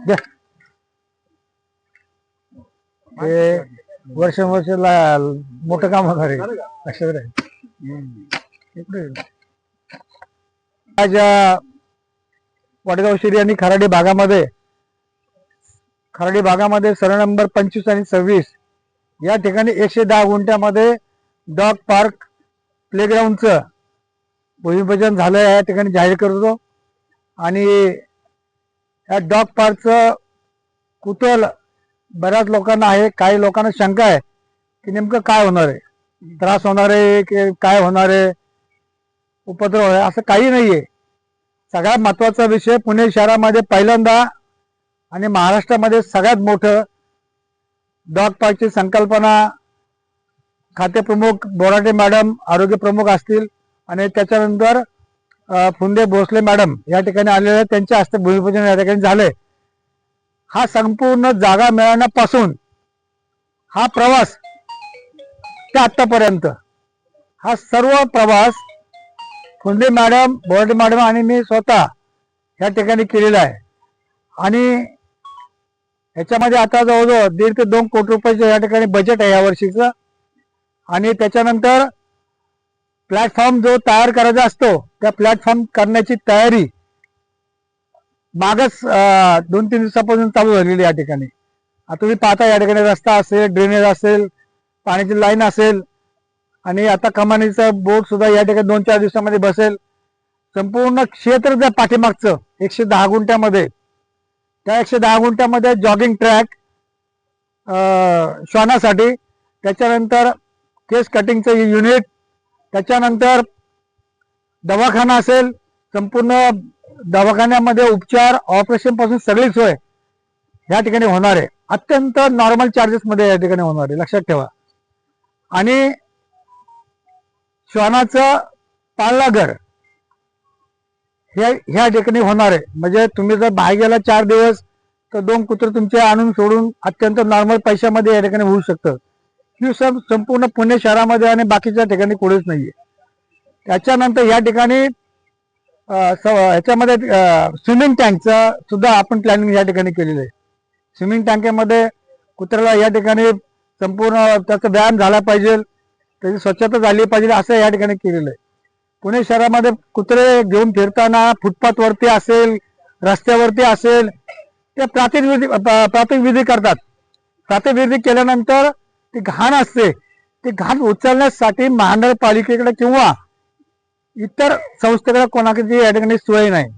द्या. हे वर्ष मोठं काम होणार आहे लक्षात राहील. आज वडगाव शिरी आणि खराडी भागामध्ये सर्व नंबर 25 आणि 26 या ठिकाणी 110 गुंठ्यामध्ये डॉग पार्क प्लेग्राऊंडचं भूमिपूजन झालं या ठिकाणी जाहीर करतो. आणि या डॉग पार्कचं कुतूहल बऱ्याच लोकांना आहे. काही लोकांना शंका आहे की नेमकं काय होणार आहे, त्रास होणार आहे की काय होणार आहे, उपद्रव आहे, असं काही नाहीये. सगळ्यात महत्वाचा विषय, पुणे शहरामध्ये पहिल्यांदा आणि महाराष्ट्रामध्ये सगळ्यात मोठं डॉग पार्कची संकल्पना खाते प्रमुख बोराटे मॅडम आरोग्य प्रमुख असतील आणि त्याच्यानंतर फुंदे भोसले मॅडम या ठिकाणी आलेले, त्यांच्या हस्ते भूमिपूजन या ठिकाणी झाले. हा संपूर्ण जागा मिळवण्यापासून हा प्रवास ते आतापर्यंत हा सर्व प्रवास फुंदे मॅडम बोराटे मॅडम आणि मी स्वतः या ठिकाणी केलेला आहे. आणि ह्याच्यामध्ये आता जवळजवळ 1.5 ते 2 कोटी रुपयाचे या ठिकाणी बजेट आहे या वर्षीचं. आणि त्याच्यानंतर प्लॅटफॉर्म जो तयार करायचा असतो त्या प्लॅटफॉर्म करण्याची तयारी मागच 2-3 दिवसापासून चालू झालेली या ठिकाणी. आता तुम्ही पाहता या ठिकाणी रस्ता असेल, ड्रेनेज असेल, पाण्याची लाईन असेल आणि आता कमानीचा बोर्ड सुद्धा या ठिकाणी 2-4 दिवसामध्ये बसेल. संपूर्ण क्षेत्र जर पाठीमागचं 110 गुंठ्यामध्ये, त्या 110 गुंठ्यामध्ये जॉगिंग ट्रॅक श्वानासाठी, त्याच्यानंतर केस कटिंगचं युनिट, त्याच्यानंतर दवाखाना असेल, संपूर्ण दवाखान्यामध्ये उपचार ऑपरेशन पासून सगळी सोय या ठिकाणी होणार आहे. अत्यंत नॉर्मल चार्जेस मध्ये या ठिकाणी होणार आहे, लक्षात ठेवा. आणि श्वानाचं पाळणाघर ह्या ठिकाणी होणार आहे. म्हणजे तुम्ही जर बाहेर गेला 4 दिवस तर 2 कुत्रे तुमचे आणून सोडून अत्यंत नॉर्मल पैशामध्ये या ठिकाणी होऊ शकतं. ही संपूर्ण पुणे शहरामध्ये आणि बाकीच्या ठिकाणी कुठेच नाहीये. त्याच्यानंतर या ठिकाणी ह्याच्यामध्ये स्विमिंग टँकचं सुद्धा आपण प्लॅनिंग या ठिकाणी केलेलं आहे. स्विमिंग टँकेमध्ये कुत्र्याला या ठिकाणी संपूर्ण त्याचा व्यायाम झाला पाहिजे, त्याची स्वच्छता झाली पाहिजे असं या ठिकाणी केलेलं आहे. पुणे शहरामध्ये कुत्रे घेऊन फिरताना फुटपाथवरती असेल, रस्त्यावरती असेल, ते प्राथमिक विधी करतात. प्राथमिक विधी केल्यानंतर ती घाण असते, ती घाण उचलण्यासाठी महानगरपालिकेकडे किंवा इतर संस्थेकडे कोणाकडे या ठिकाणी सोय नाही.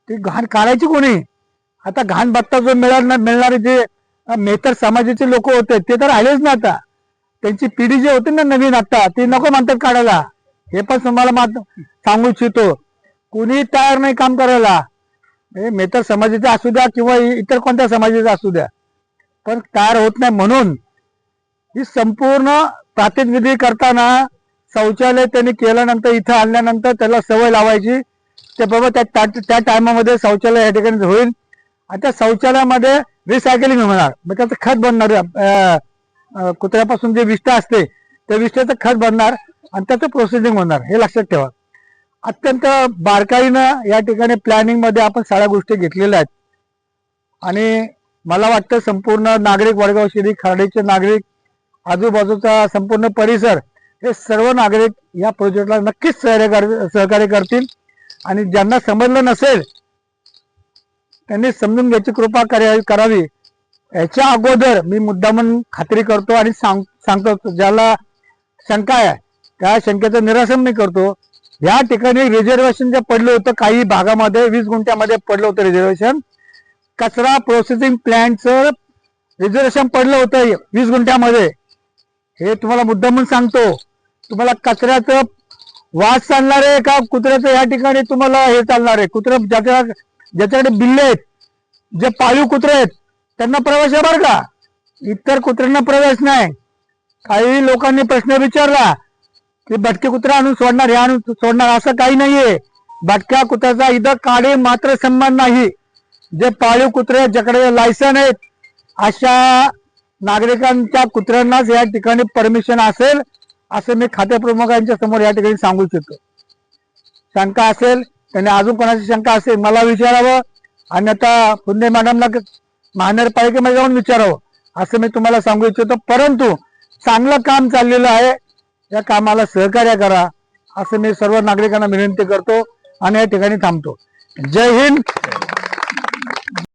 ती घाण काढायची कोणी? आता घाण बत्ता जो मिळणारे जे मेहतर समाजाचे लोक होते ते तर राहिलेच ना. आता त्यांची पिढी जी होती ना नवीन, आता ती नको म्हणतात काढायला. हे पण तुम्हाला सांगू इच्छितो, कुणी तयार नाही काम करायला. मेहतर समाजाचे असू द्या किंवा इतर कोणत्या समाजाचे असू द्या, पण तयार होत नाही. म्हणून ही संपूर्ण प्रातिनिधिक करताना शौचालय त्यांनी केल्यानंतर इथं आणल्यानंतर त्याला सवय लावायची, ते बाबा त्या टायमामध्ये शौचालय या ठिकाणी होईल. आणि त्या शौचालयामध्ये रिसायकलिंग होणार, मग त्याचं खत बनणार. कुत्र्यापासून जे विष्ठा असते त्या विष्ठेचं खत बनणार आणि त्याचं प्रोसेसिंग होणार, हे लक्षात ठेवा. अत्यंत बारकाईनं या ठिकाणी प्लॅनिंग मध्ये आपण सगळ्या गोष्टी घेतलेल्या आहेत. आणि मला वाटतं संपूर्ण नागरिक, वडगाव शिरी खराडीचे नागरिक, आजूबाजूचा संपूर्ण परिसर, हे सर्व नागरिक या प्रोजेक्टला नक्कीच सहकार्य करतील. आणि ज्यांना समजलं नसेल त्यांनी समजून घ्यायची कृपा करावी. याच्या अगोदर मी मुद्दामून खात्री करतो आणि सांगतो, ज्याला शंका आहे त्या शंकेचं निरसन मी करतो. या ठिकाणी रिझर्वेशन जे पडलं होतं काही भागामध्ये 20 गुंठ्यामध्ये पडलं होतं रिझर्वेशन. कचरा प्रोसेसिंग प्लॅन्टचं रिझर्वेशन पडलं होतं 20 गुंठ्यामध्ये. हे तुम्हाला मुद्दामून सांगतो. तुम्हाला कचऱ्याचं वास चालणार आहे का कुत्र्याचं या ठिकाणी तुम्हाला हे चालणार आहे? कुत्रे ज्याच्याकडे बिल्ले आहेत, जे पाळीव कुत्रे आहेत त्यांना प्रवेश आहे बरं का, इतर कुत्र्यांना प्रवेश नाही. काही लोकांनी प्रश्न विचारला की भटके कुत्रा आणून सोडणार, हे आणून सोडणार, असं काही नाहीये. भटक्या कुत्र्याचा इथं काळी मात्र संबंध नाही. जे पाळीव कुत्रे ज्याकडे लायसन आहेत अशा नागरिकांच्या कुत्र्यांनाच या ठिकाणी परमिशन असेल, असं मी खाते प्रमुखांच्या समोर या ठिकाणी सांगू इच्छितो. शंका असेल त्यांनी अजून कोणाची शंका असेल मला विचारावं आणि आता पुणे मॅडमला महानगरपालिकेमध्ये जाऊन विचारावं असं मी तुम्हाला सांगू इच्छितो. परंतु चांगलं काम चाललेलं आहे, या कामाला सहकार्य करा असं मी सर्व नागरिकांना विनंती करतो आणि या ठिकाणी थांबतो. जय हिंद.